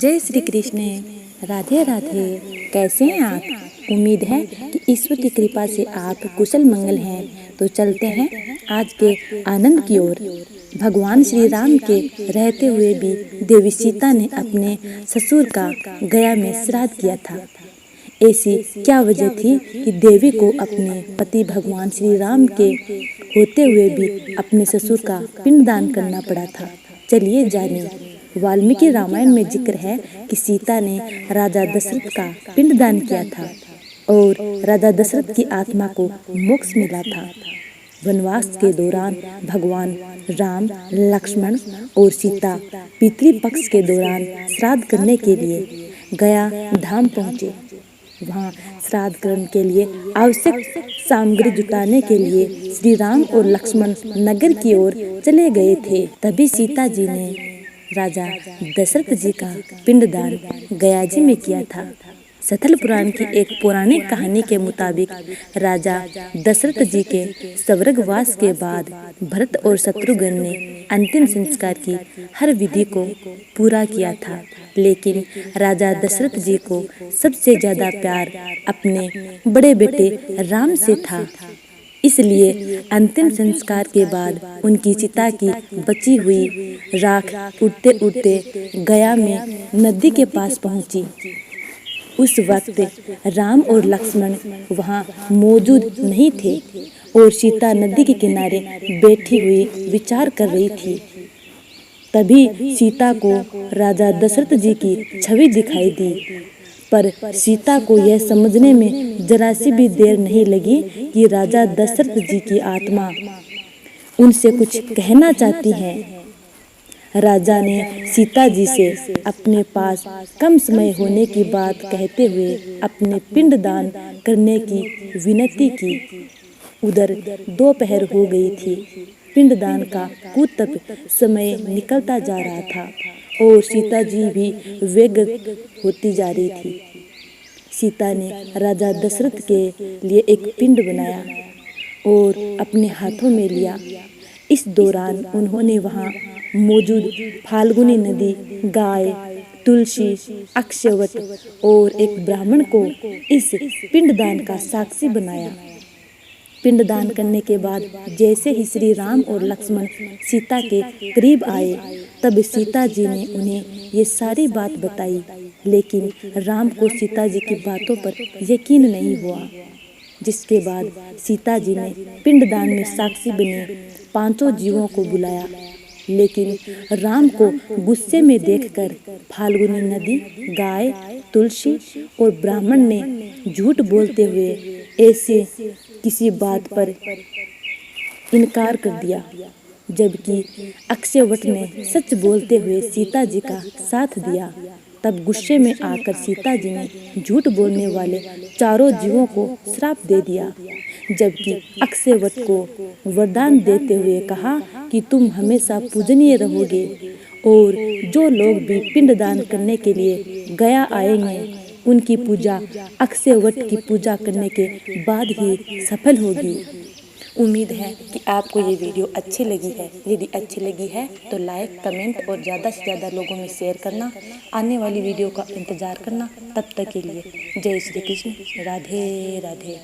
जय श्री कृष्ण। राधे राधे। कैसे हैं आप? उम्मीद है कि ईश्वर की कृपा से आप कुशल मंगल हैं। तो चलते हैं आज के आनंद की ओर। भगवान श्री राम के रहते हुए भी देवी सीता ने अपने ससुर का गया में श्राद्ध किया था। ऐसी क्या वजह थी कि देवी को अपने पति भगवान श्री राम के होते हुए भी अपने ससुर का पिंडदान करना पड़ा था? चलिए जानें। वाल्मीकि रामायण में जिक्र है कि सीता ने राजा दशरथ का पिंडदान किया था और राजा दशरथ की आत्मा को मोक्ष मिला था। वनवास के दौरान भगवान राम, लक्ष्मण और सीता पितृपक्ष के दौरान श्राद्ध करने के लिए गया धाम पहुँचे। वहाँ श्राद्ध कर्म के लिए आवश्यक सामग्री जुटाने के लिए श्री राम और लक्ष्मण नगर की ओर चले गए थे। तभी सीता जी ने राजा दशरथ जी का पिंडदान गया जी में किया था। स्थल पुराण की एक पौराणिक कहानी के मुताबिक राजा दशरथ जी के स्वर्गवास के बाद भरत और शत्रुघ्न ने अंतिम संस्कार की हर विधि को पूरा किया था, लेकिन राजा दशरथ जी को सबसे ज्यादा प्यार अपने बड़े बेटे राम से था। इसलिए अंतिम संस्कार के बाद उनकी चिता की बची हुई राख उड़ते उड़ते गया में नदी के पास पहुंची। उस वक्त राम और लक्ष्मण वहां मौजूद नहीं थे और सीता नदी के किनारे बैठी हुई विचार कर रही थी। तभी सीता को राजा दशरथ जी की छवि दिखाई दी, पर सीता को यह समझने में जरा सी भी देर नहीं लगी कि राजा दशरथ जी की आत्मा उनसे कुछ कहना चाहती है। राजा ने सीता जी से अपने पास कम समय होने की बात कहते हुए अपने पिंडदान करने की विनती की। उधर दोपहर हो गई थी। पिंडदान का कुतप समय निकलता जा रहा था और सीता जी भी वेग होती जा रही थी। सीता ने राजा दशरथ के लिए एक पिंड बनाया और अपने हाथों में लिया। इस दौरान उन्होंने वहां मौजूद फाल्गुनी नदी, गाय, तुलसी, अक्षयवट और एक ब्राह्मण को इस पिंडदान का साक्षी बनाया। पिंडदान करने के बाद जैसे ही श्री राम और लक्ष्मण सीता के करीब आए, तब सीता जी ने उन्हें ये सारी बात बताई, लेकिन राम को सीता जी की बातों पर यकीन नहीं हुआ। जिसके बाद सीता जी ने पिंडदान में साक्षी बने 5 जीवों को बुलाया, लेकिन राम को गुस्से में देखकर फाल्गुनी नदी, गाय, तुलसी और ब्राह्मण ने झूठ बोलते हुए ऐसे किसी बात पर इनकार कर दिया, जबकि अक्षयवट ने सच बोलते हुए सीता जी का साथ दिया। तब गुस्से में आकर सीता जी ने झूठ बोलने वाले 4 जीवों को श्राप दे दिया, जबकि अक्षयवट को वरदान देते हुए कहा कि तुम हमेशा पूजनीय रहोगे और जो लोग भी पिंडदान करने के लिए गया आएंगे उनकी पूजा अक्षयवट की पूजा करने के बाद ही सफल होगी। उम्मीद है कि आपको ये वीडियो अच्छी लगी है। यदि अच्छी लगी है तो लाइक, कमेंट और ज़्यादा से ज़्यादा लोगों में शेयर करना। आने वाली वीडियो का इंतज़ार करना। तब तक के लिए जय श्री कृष्ण। राधे राधे।